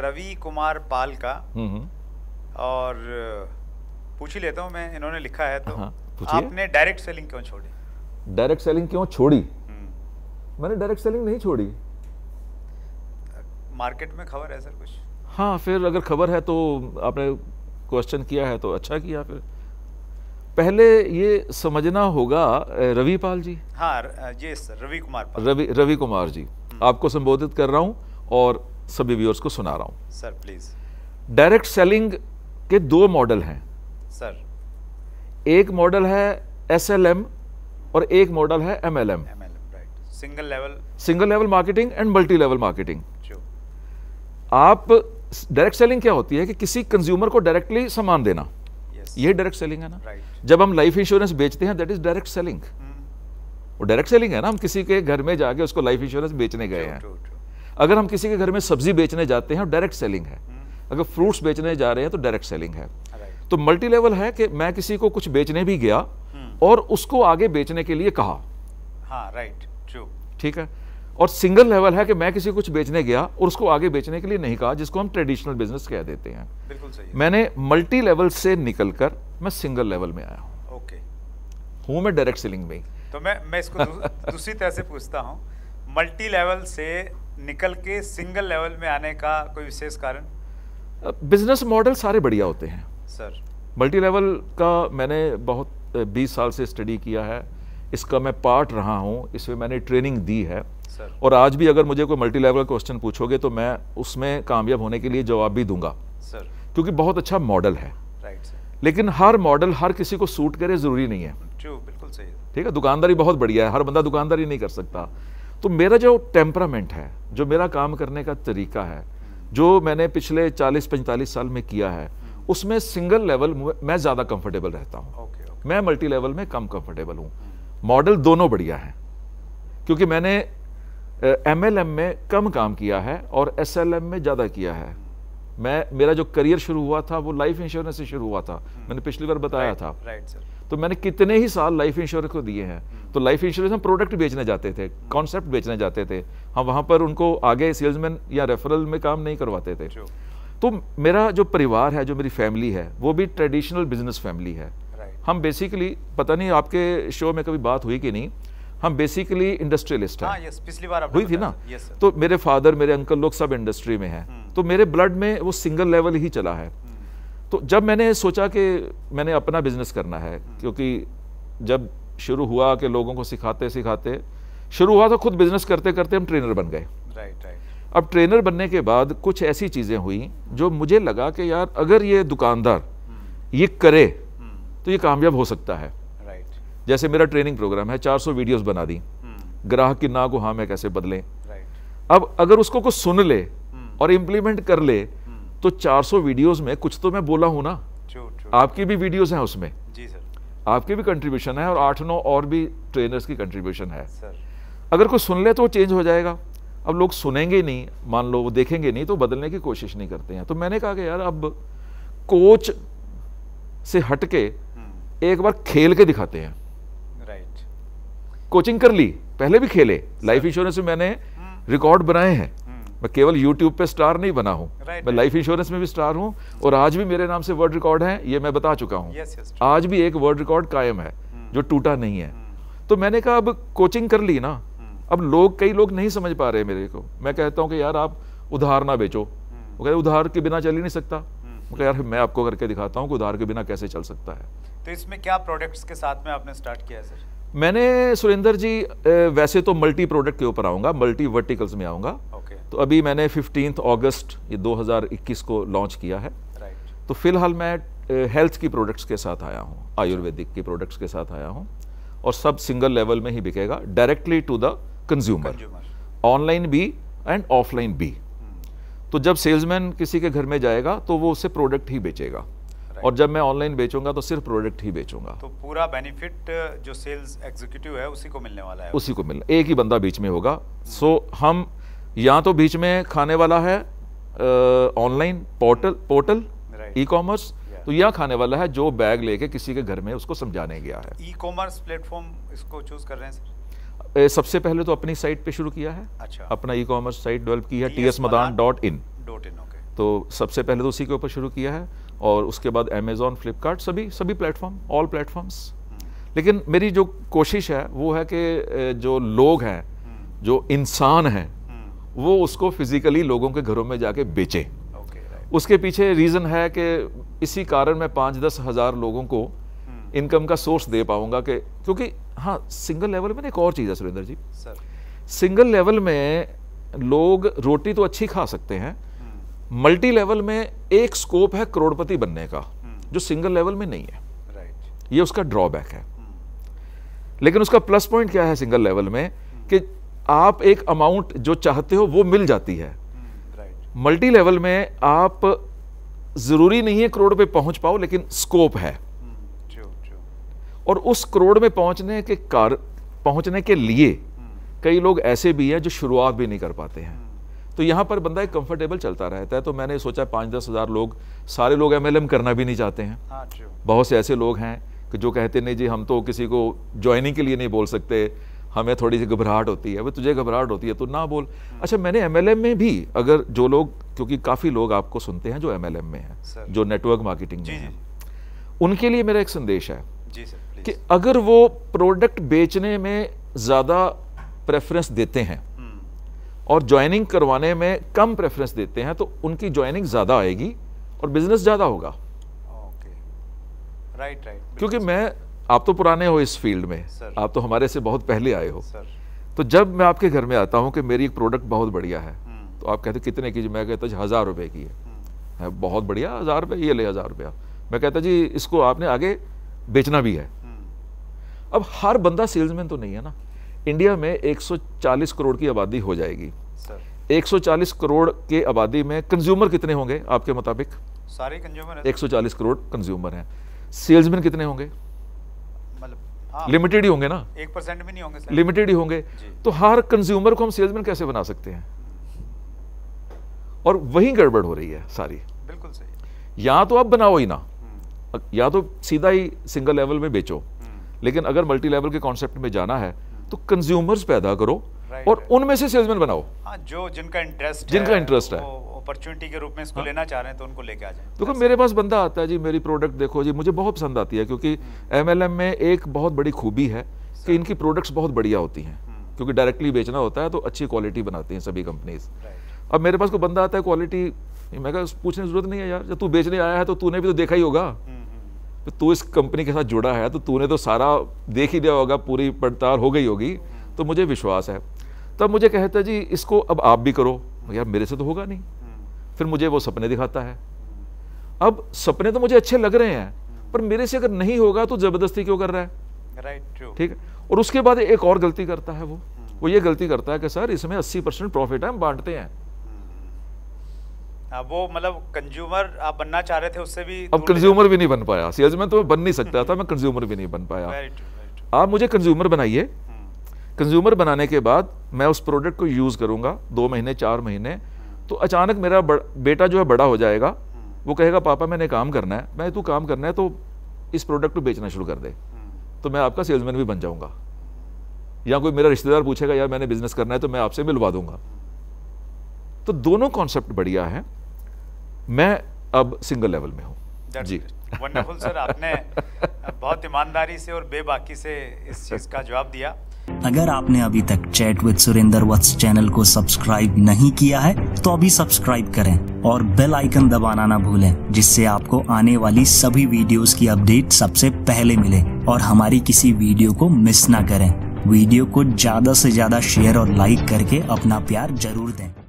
रवि कुमार पाल का, और पूछ ही लेता हूँ मैं, इन्होंने लिखा है तो आपने डायरेक्ट सेलिंग क्यों छोड़ी? डायरेक्ट सेलिंग क्यों छोड़ी? मैंने डायरेक्ट सेलिंग नहीं छोड़ी। मार्केट में खबर है सर कुछ? हाँ, फिर अगर खबर है तो आपने क्वेश्चन किया है तो अच्छा किया। फिर पहले ये समझना होगा रवि पाल जी। हाँ जी सर, रवि कुमार पाल। रवि कुमार जी, आपको संबोधित कर रहा हूँ और सभी व्यूअर्स को सुना रहा हूँ। Sir please. डायरेक्ट सेलिंग के दो मॉडल हैं सर। एक मॉडल है SLM और एक मॉडल है MLM, right. Single level marketing and multi level marketing. आप डायरेक्ट सेलिंग क्या होती है कि किसी कंज्यूमर को डायरेक्टली सामान देना, ये डायरेक्ट सेलिंग है ना। जब हम लाइफ इंश्योरेंस बेचते हैं दैट इज डायरेक्ट सेलिंग। वो डायरेक्ट सेलिंग है ना, हम किसी के घर में जाके उसको लाइफ इंश्योरेंस बेचने गए हैं। अगर हम किसी के घर में सब्जी बेचने जाते हैं डायरेक्ट सेलिंग है। अगर फ्रूट्स बेचने जा रहे हैं तो डायरेक्ट सेलिंग है। तो मल्टी लेवल है कि मैं किसी को कुछ बेचने भी गया और उसको आगे बेचने के लिए कहा। हाँ, राइट, ट्रू, ठीक है। और सिंगल लेवल है कि मैं किसी को कुछ बेचने गया और उसको आगे बेचने के लिए नहीं कहा, जिसको हम ट्रेडिशनल बिजनेस कह देते हैं। बिल्कुल सही। मैंने मल्टी लेवल से निकलकर मैं सिंगल लेवल में आया हूँ। ओके। हूँ मैं डायरेक्ट सेलिंग में। तो मैं इसको दूसरी तरह से पूछता हूँ, मल्टी लेवल से निकल के सिंगल लेवल में आने का कोई विशेष कारण? बिजनेस मॉडल सारे बढ़िया होते हैं सर। मल्टी लेवल का मैंने बहुत 20 साल से स्टडी किया है, इसका मैं पार्ट रहा हूँ, इसमें मैंने ट्रेनिंग दी है सर। और आज भी अगर मुझे कोई मल्टी लेवल क्वेश्चन पूछोगे तो मैं उसमें कामयाब होने के लिए जवाब भी दूंगा सर, क्योंकि बहुत अच्छा मॉडल है। Right sir. लेकिन हर मॉडल हर किसी को सूट करे जरूरी नहीं है। ट्रू, बिल्कुल सही है। ठीक है, दुकानदारी बहुत बढ़िया है, हर बंदा दुकानदारी नहीं कर सकता। तो मेरा जो टेम्परामेंट है, जो मेरा काम करने का तरीका है, जो मैंने पिछले 40-45 साल में किया है, उसमें सिंगल लेवल मैं ज़्यादा कंफर्टेबल रहता हूँ। मैं मल्टी लेवल में कम कंफर्टेबल हूँ। मॉडल दोनों बढ़िया हैं क्योंकि मैंने MLM में कम काम किया है और SLM में ज़्यादा किया है। मेरा जो करियर शुरू हुआ था वो लाइफ इंश्योरेंस से शुरू हुआ था, मैंने पिछली बार बताया था। Right sir. तो मैंने कितने ही साल लाइफ इंश्योरेंस को दिए हैं। तो लाइफ इंश्योरेंस हम प्रोडक्ट बेचने जाते थे, कॉन्सेप्ट बेचने जाते थे, हम वहाँ पर उनको आगे सेल्समैन या रेफरल में काम नहीं करवाते थे। तो मेरा जो परिवार है, जो मेरी फैमिली है, वो भी ट्रेडिशनल बिजनेस फैमिली है। हम बेसिकली, पता नहीं आपके शो में कभी बात हुई कि नहीं, हम बेसिकली इंडस्ट्रियलिस्ट हैं। हाँ, यस, पिछली बार हुई थी ना। तो मेरे फादर, मेरे अंकल लोग सब इंडस्ट्री में हैं, तो मेरे ब्लड में वो सिंगल लेवल ही चला है। तो जब मैंने सोचा कि मैंने अपना बिजनेस करना है, क्योंकि जब शुरू हुआ कि लोगों को सिखाते सिखाते शुरू हुआ, तो खुद बिजनेस करते करते हम ट्रेनर बन गए। राइट। अब ट्रेनर बनने के बाद कुछ ऐसी चीज़ें हुई जो मुझे लगा कि यार अगर ये दुकानदार ये करे तो ये कामयाब हो सकता है। जैसे मेरा ट्रेनिंग प्रोग्राम है, 400 वीडियोस बना दी, ग्राहक की ना को हाँ में कैसे बदलें। अब अगर उसको कुछ सुन ले और इम्प्लीमेंट कर ले तो 400 वीडियोस में कुछ तो मैं बोला हूं ना। आपकी भी वीडियोस हैं उसमें। जी सर। आपकी भी कंट्रीब्यूशन है और 8-9 और भी ट्रेनर्स की कंट्रीब्यूशन है सर। अगर कोई सुन ले तो वो चेंज हो जाएगा। अब लोग सुनेंगे नहीं, मान लो वो देखेंगे नहीं, तो बदलने की कोशिश नहीं करते हैं। तो मैंने कहा कि यार अब कोच से हटके एक बार खेल के दिखाते हैं। कोचिंग कर ली, पहले भी खेले, लाइफ इंश्योरेंस में मैंने रिकॉर्ड बनाए हैं। मैं केवल यूट्यूब पे स्टार नहीं बना हूं, मैं लाइफ इंश्योरेंस में भी स्टार हूं और आज भी मेरे नाम से वर्ल्ड रिकॉर्ड है, ये मैं बता चुका हूं। आज भी एक वर्ल्ड रिकॉर्ड कायम है जो टूटा नहीं है। तो मैंने कहा अब कोचिंग कर ली ना। अब कई लोग नहीं समझ पा रहे मेरे को। मैं कहता हूं कि यार आप उधार ना बेचो, वो कहते उधार के बिना चल ही नहीं सकता। मैं यार मैं आपको करके दिखाता हूं कि उधार के बिना कैसे चल सकता है। तो इसमें क्या प्रोडक्ट्स के साथ में आपने स्टार्ट किया है सर? मैंने सुरेंद्र जी वैसे तो मल्टी प्रोडक्ट के ऊपर आऊँगा, मल्टी वर्टिकल्स में आऊँगा। तो अभी मैंने 15 अगस्त 2021 को लॉन्च किया है। तो फिलहाल मैं हेल्थ की प्रोडक्ट्स के साथ आया हूँ, आयुर्वेदिक की प्रोडक्ट्स के साथ आया हूँ और सब सिंगल लेवल में ही बिकेगा, directly to the consumer, online भी एंड ऑफलाइन भी। तो जब सेल्समैन किसी के घर में जाएगा तो वो उससे प्रोडक्ट ही बेचेगा और जब मैं ऑनलाइन बेचूंगा तो सिर्फ प्रोडक्ट ही बेचूंगा। तो पूरा बेनिफिट जो सेल्स एग्जीक्यूटिव है उसी को मिलने वाला है। उसी को मिलना, एक ही बंदा बीच में होगा। सो हम यहाँ तो बीच में खाने वाला है ऑनलाइन पोर्टल ई-कॉमर्स, तो यहाँ खाने वाला है जो बैग लेके किसी के घर में उसको समझाने गया है। ई-कॉमर्स प्लेटफॉर्म इसको चूज कर रहे हैं सर? सबसे पहले तो अपनी साइट पे शुरू किया है। अच्छा। अपना ई-कॉमर्स साइट डेवलप की है, tsmadan.in। तो सबसे पहले तो उसी के ऊपर शुरू किया है, और उसके बाद अमेज़ॉन, फ्लिपकार्ट, सभी प्लेटफॉर्म, ऑल प्लेटफॉर्म्स। लेकिन मेरी जो कोशिश है वो है कि जो लोग हैं, जो इंसान हैं, वो उसको फिजिकली लोगों के घरों में जाके बेचे। उसके पीछे रीज़न है कि इसी कारण मैं 5-10 हज़ार लोगों को इनकम का सोर्स दे पाऊंगा, कि क्योंकि हाँ, सिंगल लेवल में एक और चीज़ है सुरेंद्र जी सर, सिंगल लेवल में लोग रोटी तो अच्छी खा सकते हैं, मल्टी लेवल में एक स्कोप है करोड़पति बनने का, जो सिंगल लेवल में नहीं है। ये उसका ड्रॉबैक है। लेकिन उसका प्लस पॉइंट क्या है सिंगल लेवल में, कि आप एक अमाउंट जो चाहते हो वो मिल जाती है। मल्टी लेवल में आप जरूरी नहीं है करोड़ पे पहुंच पाओ, लेकिन स्कोप है। और उस करोड़ में पहुंचने के लिए कई लोग ऐसे भी हैं जो शुरुआत भी नहीं कर पाते हैं। तो यहाँ पर बंदा एक कंफर्टेबल चलता रहता है। तो मैंने सोचा 5-10 हज़ार लोग, सारे लोग MLM करना भी नहीं चाहते हैं। बहुत से ऐसे लोग हैं कि जो कहते नहीं जी हम तो किसी को ज्वाइनिंग के लिए नहीं बोल सकते, हमें थोड़ी सी घबराहट होती है। वो तुझे घबराहट होती है तो ना बोल। अच्छा, मैंने MLM में भी, अगर जो लोग, क्योंकि काफ़ी लोग आपको सुनते हैं जो MLM में है, जो नेटवर्क मार्केटिंग में है, उनके लिए मेरा एक संदेश है कि अगर वो प्रोडक्ट बेचने में ज़्यादा प्रेफरेंस देते हैं और ज्वाइनिंग करवाने में कम प्रेफरेंस देते हैं, तो उनकी ज्वाइनिंग ज़्यादा आएगी और बिजनेस ज़्यादा होगा। राइट। क्योंकि आप तो पुराने हो इस फील्ड में, आप तो हमारे से बहुत पहले आए हो। तो जब मैं आपके घर में आता हूँ कि मेरी एक प्रोडक्ट बहुत बढ़िया है, तो आप कहते कितने की? मैं कहता जी 1000 रुपये की है। बहुत बढ़िया, 1000 रुपये, ये ले 1000 रुपया। मैं कहता जी इसको आपने आगे बेचना भी है। अब हर बंदा सेल्समैन तो नहीं है ना। इंडिया में 140 करोड़ की आबादी हो जाएगी। 140 करोड़ के आबादी में कंज्यूमर कितने होंगे आपके मुताबिक? सारे कंज्यूमर 140 करोड़ कंज्यूमर हैं। सेल्समैन कितने होंगे? हाँ, लिमिटेड ही होंगे ना, 1% भी नहीं होंगे सर। लिमिटेड ही होंगे। तो हर कंज्यूमर को हम सेल्समैन कैसे बना सकते हैं? और वही गड़बड़ हो रही है सारी। बिल्कुल सही। या तो आप बनाओ ही ना, या तो सीधा ही सिंगल लेवल में बेचो, लेकिन अगर मल्टी लेवल के कॉन्सेप्ट में जाना है तो कंज्यूमर्स पैदा करो और उनमें से सेल्समैन बनाओ। हाँ, जो जिनका इंटरेस्ट है, अपॉर्चुनिटी के रूप में इसको लेना चाह रहे हैं तो उनको लेके आ जाएं। देखो मेरे पास बंदा आता है जी, मेरी प्रोडक्ट देखो जी, मुझे बहुत पसंद आती है, क्योंकि MLM में एक बहुत बड़ी खूबी है कि इनकी प्रोडक्ट्स बहुत बढ़िया होती हैं, क्योंकि डायरेक्टली बेचना होता है तो अच्छी क्वालिटी बनाती हैं सभी कंपनीज। अब मेरे पास को बंदा आता है क्वालिटी, मैं कहा पूछने की जरूरत नहीं है यार, जब तू बेचने आया है तो तूने भी तो देखा ही होगा, तो तू इस कंपनी के साथ जुड़ा है तो तूने तो सारा देख ही दिया होगा, पूरी पड़ताल हो गई होगी, तो मुझे विश्वास है। तब मुझे कहता है जी इसको अब आप भी करो। यार मेरे से तो होगा नहीं। फिर मुझे वो सपने दिखाता है। अब सपने तो मुझे अच्छे लग रहे हैं, पर मेरे से अगर नहीं होगा तो जबरदस्ती क्यों कर रहा है? राइट, ठीक है। और उसके बाद एक और गलती करता है वो ये गलती करता है कि सर इसमें 80% प्रॉफिट है, हम बांटते हैं। वो मतलब कंज्यूमर आप बनना चाह रहे थे, उससे भी अब कंज्यूमर भी नहीं बन पाया। सेल्समैन तो बन नहीं सकता था, मैं कंज्यूमर भी नहीं बन पाया। आप मुझे कंज्यूमर बनाइए। कंज्यूमर बनाने के बाद मैं उस प्रोडक्ट को यूज़ करूंगा 2 महीने 4 महीने, तो अचानक मेरा बेटा जो है बड़ा हो जाएगा, वो कहेगा पापा मैंने काम करना है। मैं तू काम करना है तो इस प्रोडक्ट को बेचना शुरू कर दे, तो मैं आपका सेल्समैन भी बन जाऊंगा। या कोई मेरा रिश्तेदार पूछेगा यार मैंने बिजनेस करना है, तो मैं आपसे मिलवा दूंगा। तो दोनों कॉन्सेप्ट बढ़िया है। मैं अब सिंगल लेवल में हूँ जी। वंडरफुल सर, आपने बहुत ईमानदारी से और बेबाकी से इस चीज का जवाब दिया। अगर आपने अभी तक chat with Surendra Vats channel को सब्सक्राइब नहीं किया है तो अभी सब्सक्राइब करें और बेल आइकन दबाना ना भूलें, जिससे आपको आने वाली सभी वीडियोस की अपडेट सबसे पहले मिले और हमारी किसी वीडियो को मिस ना करें। वीडियो को ज्यादा से ज्यादा शेयर और लाइक करके अपना प्यार जरूर दें।